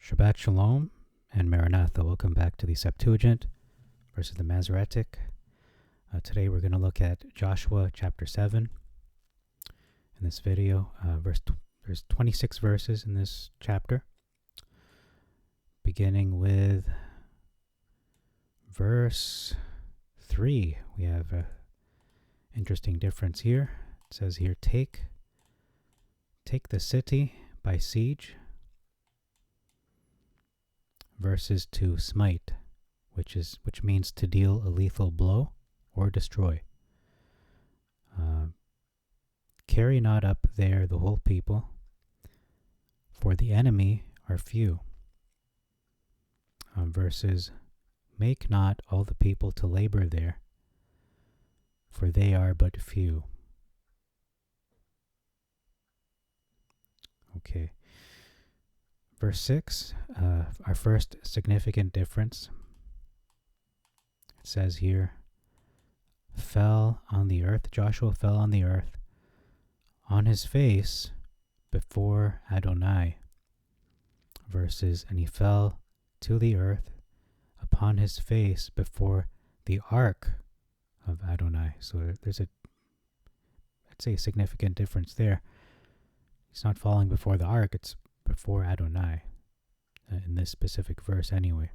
Shabbat Shalom and Maranatha. Welcome back to the Septuagint versus the Masoretic. Today we're going to look at Joshua chapter 7. In this video, there's 26 verses in this chapter, beginning with verse 3. We have an interesting difference here. It says here, take the city by siege, verses to smite, which means to deal a lethal blow or destroy. Carry not up there the whole people, for the enemy are few. Verses, make not all the people to labor there, for they are but few. Okay. Verse 6, our first significant difference. It says here, fell on the earth. Joshua fell on the earth, on his face before Adonai. Verses, and he fell to the earth upon his face before the ark of Adonai. So there's I'd say a significant difference there. He's not falling before the ark, it's before Adonai, in this specific verse anyway.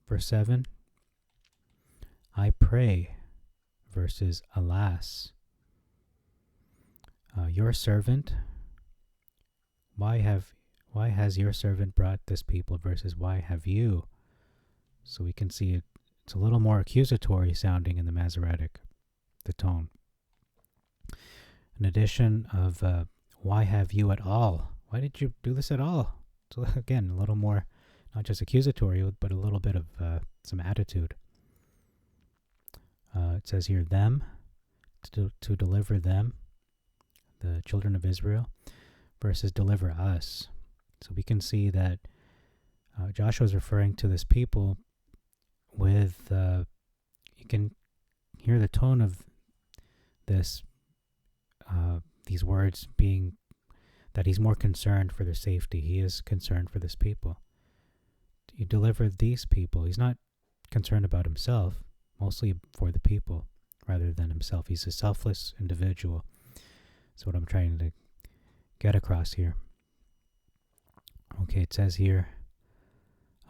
Verse 7, I pray, versus alas. Your servant, why has your servant brought this people, versus why have you? So we can see it's a little more accusatory sounding in the Masoretic, the tone. In addition of why have you at all? Why did you do this at all? So again, a little more, not just accusatory, but a little bit of some attitude. It says here, them, to deliver them, the children of Israel, versus deliver us. So we can see that Joshua is referring to this people with, you can hear the tone of this, these words being that he's more concerned for their safety. He is concerned for this people. You deliver these people. He's not concerned about himself, mostly for the people rather than himself. He's a selfless individual. That's what I'm trying to get across here. Okay, it says here,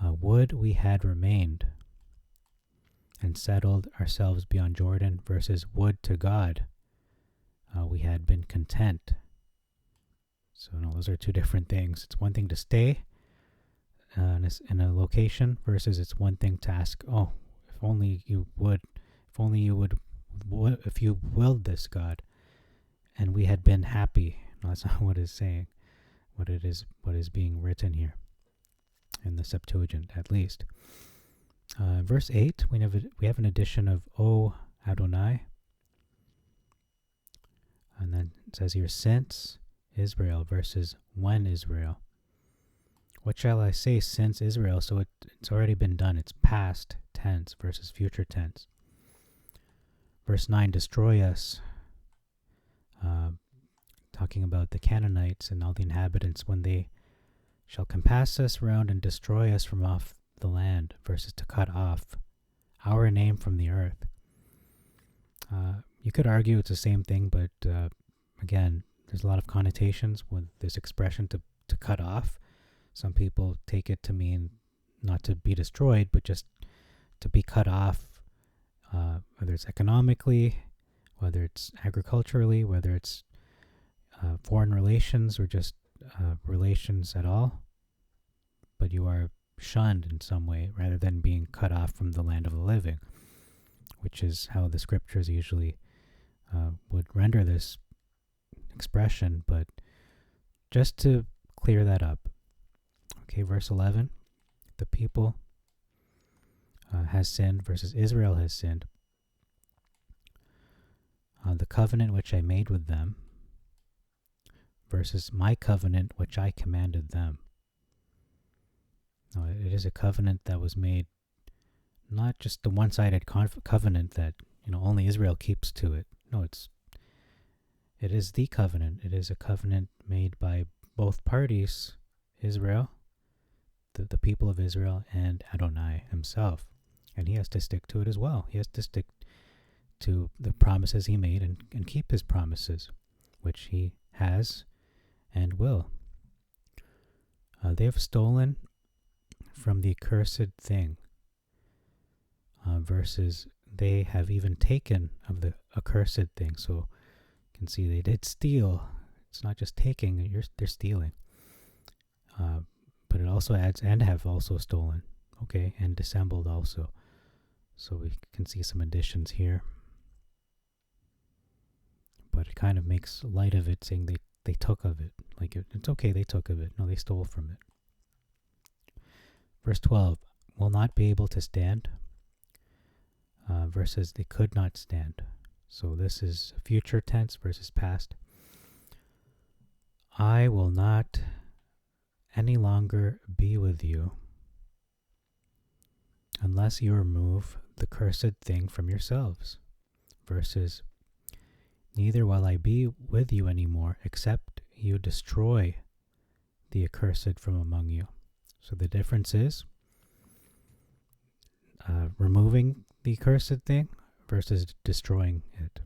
would we had remained and settled ourselves beyond Jordan, versus would to God we had been content. So no, those are two different things. It's one thing to stay in a location, versus it's one thing to ask, oh, if you willed this, God, and we had been happy. No, that's not what it's saying. What is being written here in the Septuagint, at least. Verse 8, we have an addition of O Adonai. And then it says here, since Israel, versus when Israel. What shall I say since Israel? So it's already been done. It's past tense versus future tense. Verse 9, destroy us. Talking about the Canaanites and all the inhabitants when they shall compass us round and destroy us from off the land, versus to cut off our name from the earth. You could argue it's the same thing, but again, there's a lot of connotations with this expression to cut off. Some people take it to mean not to be destroyed, but just to be cut off, whether it's economically, whether it's agriculturally, whether it's foreign relations, or just relations at all. But you are shunned in some way, rather than being cut off from the land of the living, which is how the scriptures usually would render this expression. But just to clear that up. Okay, verse 11, the people has sinned, versus Israel has sinned. The covenant which I made with them, versus my covenant which I commanded them. No, it is a covenant that was made, not just the one-sided covenant that only Israel keeps to it. No, it is the covenant. It is a covenant made by both parties Israel, the people of Israel, and Adonai himself. And he has to stick to it as well. He has to stick to the promises he made and keep his promises, which he has and will. They have stolen from the accursed thing, versus they have even taken of the accursed thing. So you can see they did steal. It's not just taking, they're stealing. But it also adds, and have also stolen. Okay, and dissembled also. So we can see some additions here. But it kind of makes light of it, saying they took of it. Like it's okay, they took of it. No, they stole from it. Verse 12, will not be able to stand, versus they could not stand. So this is future tense versus past. I will not any longer be with you unless you remove the cursed thing from yourselves, versus neither will I be with you anymore except you destroy the accursed from among you. So the difference is removing the accursed thing versus destroying it.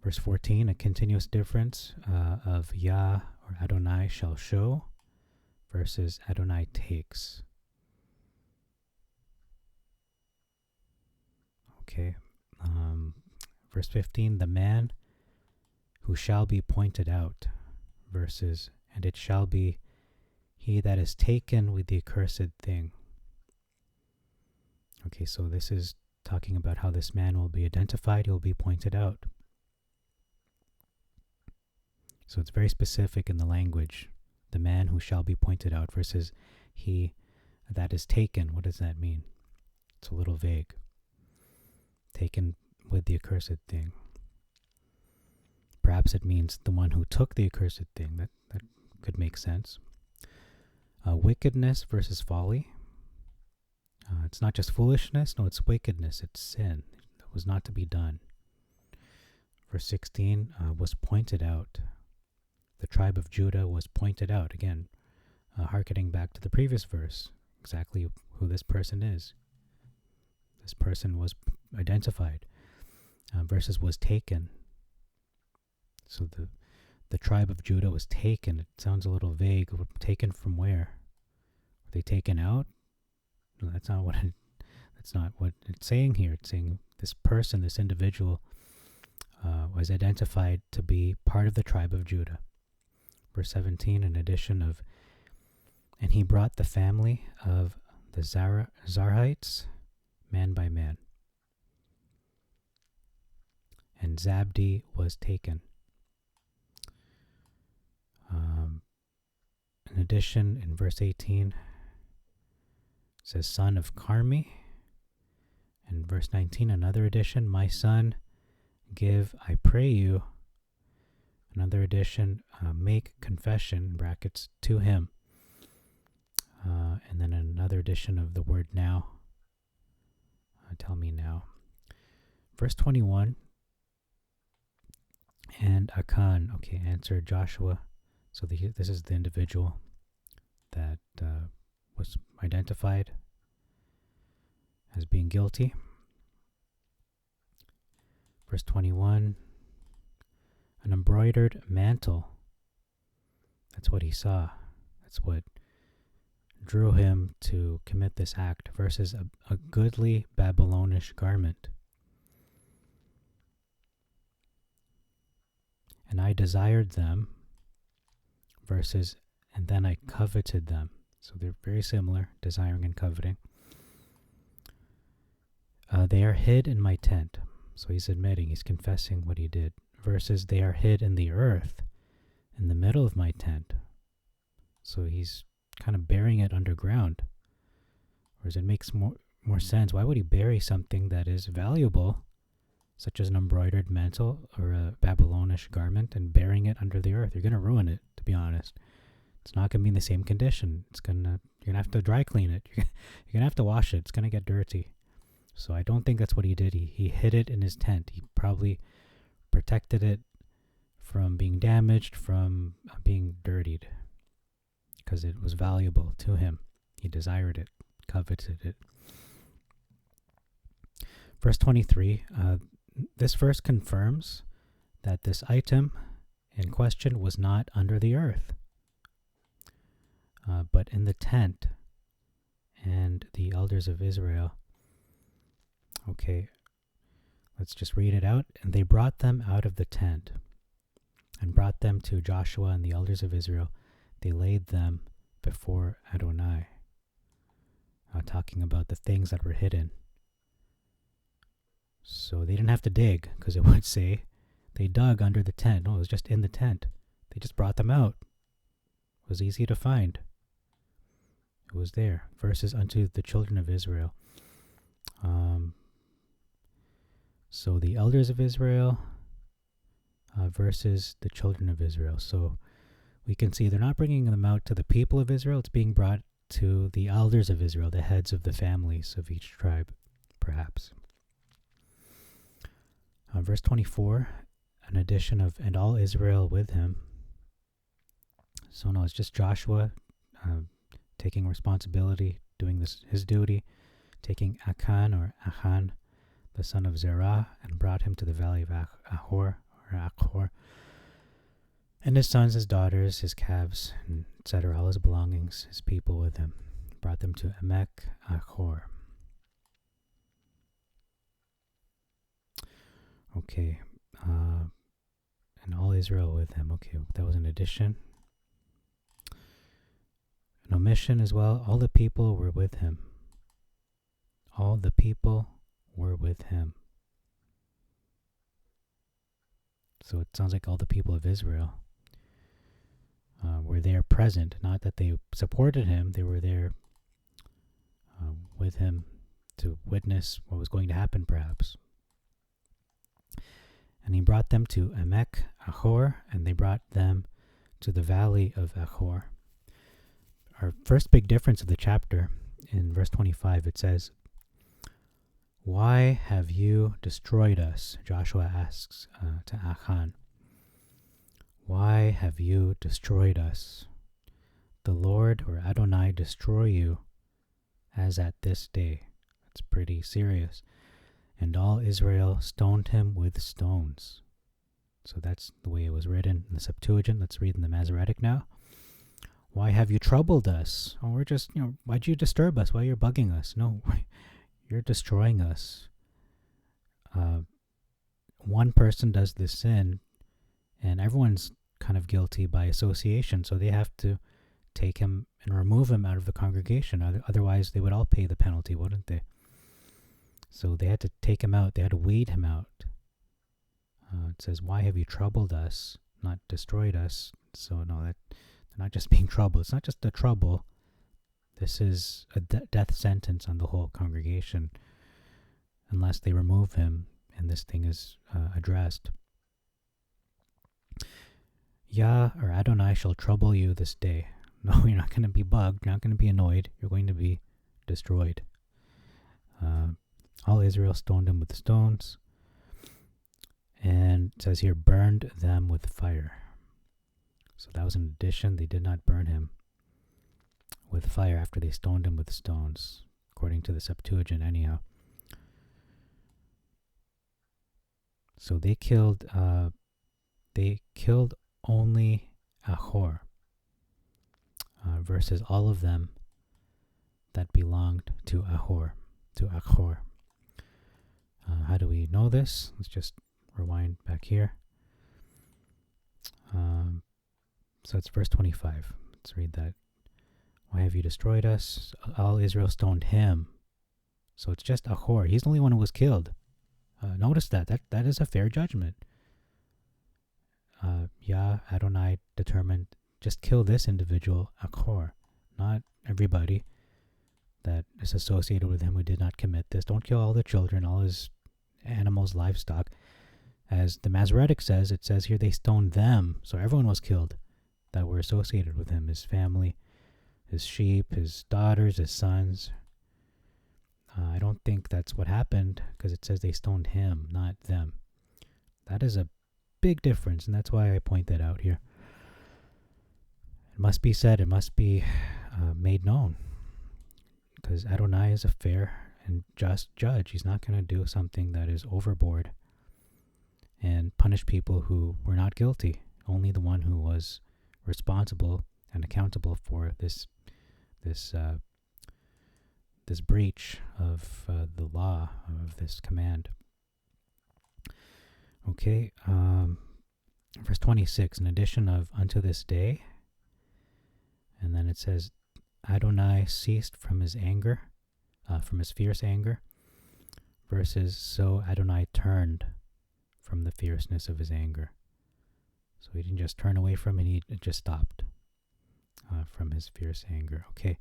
Verse 14, a continuous difference of Yah or Adonai shall show versus Adonai takes. Okay. Verse 15, the man who shall be pointed out versus, and it shall be he that is taken with the accursed thing. Okay, so this is talking about how this man will be identified, he will be pointed out. So it's very specific in the language. The man who shall be pointed out versus he that is taken. What does that mean? It's a little vague. Taken with the accursed thing. Perhaps it means the one who took the accursed thing. That could make sense. Wickedness versus folly. It's not just foolishness. No, it's wickedness. It's sin. That was not to be done. Verse 16 was pointed out. The tribe of Judah was pointed out. Again, hearkening back to the previous verse, exactly who this person is. This person was identified. Versus was taken. So the tribe of Judah was taken. It sounds a little vague. Taken from where? Were they taken out? No, that's not what it's saying here. It's saying this person, this individual, was identified to be part of the tribe of Judah. Verse 17, an addition of, and he brought the family of the Zarhites, man by man. And Zabdi was taken. An addition in verse 18 says son of Carmi. In verse 19, another addition, my son, give, I pray you. Another addition, make confession, brackets, to him. And then another addition of the word now. Tell me now. Verse 21, and Achan, okay, answered Joshua. So this is the individual that was identified as being guilty. Verse 21, an embroidered mantle. That's what he saw. That's what drew him to commit this act versus a goodly Babylonish garment. And I desired them versus, and then I coveted them. So they're very similar, desiring and coveting. They are hid in my tent. So he's admitting, he's confessing what he did. Versus they are hid in the earth, in the middle of my tent. So he's kind of burying it underground. Whereas it makes more sense. Why would he bury something that is valuable, such as an embroidered mantle or a Babylonish garment, and burying it under the earth? You're going to ruin it, to be honest. It's not going to be in the same condition. You're going to have to dry clean it. You're going to have to wash it. It's going to get dirty. So I don't think that's what he did. He hid it in his tent. He probably protected it from being damaged, from being dirtied, because it was valuable to him. He desired it, coveted it. Verse 23, this verse confirms that this item in question was not under the earth, but in the tent. And the elders of Israel, okay, let's just read it out. And they brought them out of the tent and brought them to Joshua and the elders of Israel. They laid them before Adonai, talking about the things that were hidden. So they didn't have to dig, because it would say they dug under the tent. No, it was just in the tent. They just brought them out. It was easy to find. It was there. Verses unto the children of Israel. So the elders of Israel versus the children of Israel. So we can see they're not bringing them out to the people of Israel. It's being brought to the elders of Israel, the heads of the families of each tribe, perhaps. Verse 24, an addition of, and all Israel with him. So no, it's just Joshua taking responsibility, doing his duty, taking Achan, the son of Zerah, and brought him to the valley of Achor, and his sons, his daughters, his calves, and etc., all his belongings, his people with him. Brought them to Achor. Okay, and all Israel with him. Okay, that was an addition. An omission as well. All the people were with him. All the people were with him. So it sounds like all the people of Israel were there present. Not that they supported him. They were there with him to witness what was going to happen, perhaps. And he brought them to Achor, and they brought them to the valley of Achor. Our first big difference of the chapter, in verse 25, it says, "Why have you destroyed us?" Joshua asks to Achan. "Why have you destroyed us? The Lord, or Adonai, destroy you as at this day." That's pretty serious. "And all Israel stoned him with stones." So that's the way it was written in the Septuagint. Let's read in the Masoretic now. "Why have you troubled us?" Oh, we're just, why'd you disturb us? Why you're bugging us? No, you're destroying us. One person does this sin, and everyone's kind of guilty by association, so they have to take him and remove him out of the congregation. Otherwise, they would all pay the penalty, wouldn't they? So they had to take him out. They had to weed him out. It says, "Why have you troubled us?" Not destroyed us. So no, they're not just being troubled. It's not just the trouble. This is a death sentence on the whole congregation unless they remove him and this thing is addressed. "Yah, or Adonai, shall trouble you this day." No, you're not going to be bugged. You're not going to be annoyed. You're going to be destroyed. All Israel stoned him with stones. And it says here, burned them with fire. So that was an addition. They did not burn him with fire after they stoned him with stones, according to the Septuagint anyhow. So they killed only Achor, versus all of them that belonged to Achor. How do we know this? Let's just rewind back here. So it's verse 25. Let's read that. "Why have you destroyed us? All Israel stoned him." So it's just Achor. He's the only one who was killed. Notice that is a fair judgment. Yah, Adonai determined, just kill this individual, Achor, not everybody that is associated with him who did not commit this. Don't kill all the children, all his animals, livestock. As the Masoretic says, it says here they stoned them. So everyone was killed that were associated with him, his family, his sheep, his daughters, his sons. I don't think that's what happened, because it says they stoned him, not them. That is a big difference, and that's why I point that out here. It must be said, it must be made known, because Adonai is a fair and just judge. He's not going to do something that is overboard and punish people who were not guilty. Only the one who was responsible and accountable for this breach of the law, of this command. Okay, verse 26, in addition of unto this day, and then it says, Adonai ceased from his anger, from his fierce anger, versus so Adonai turned from the fierceness of his anger. So he didn't just turn away from it, it just stopped from his fierce anger. Okay,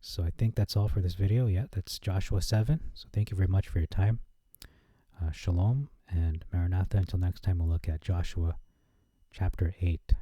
so I think that's all for this video. Yeah, that's Joshua 7. So thank you very much for your time. Shalom and Maranatha. Until next time, we'll look at Joshua chapter 8.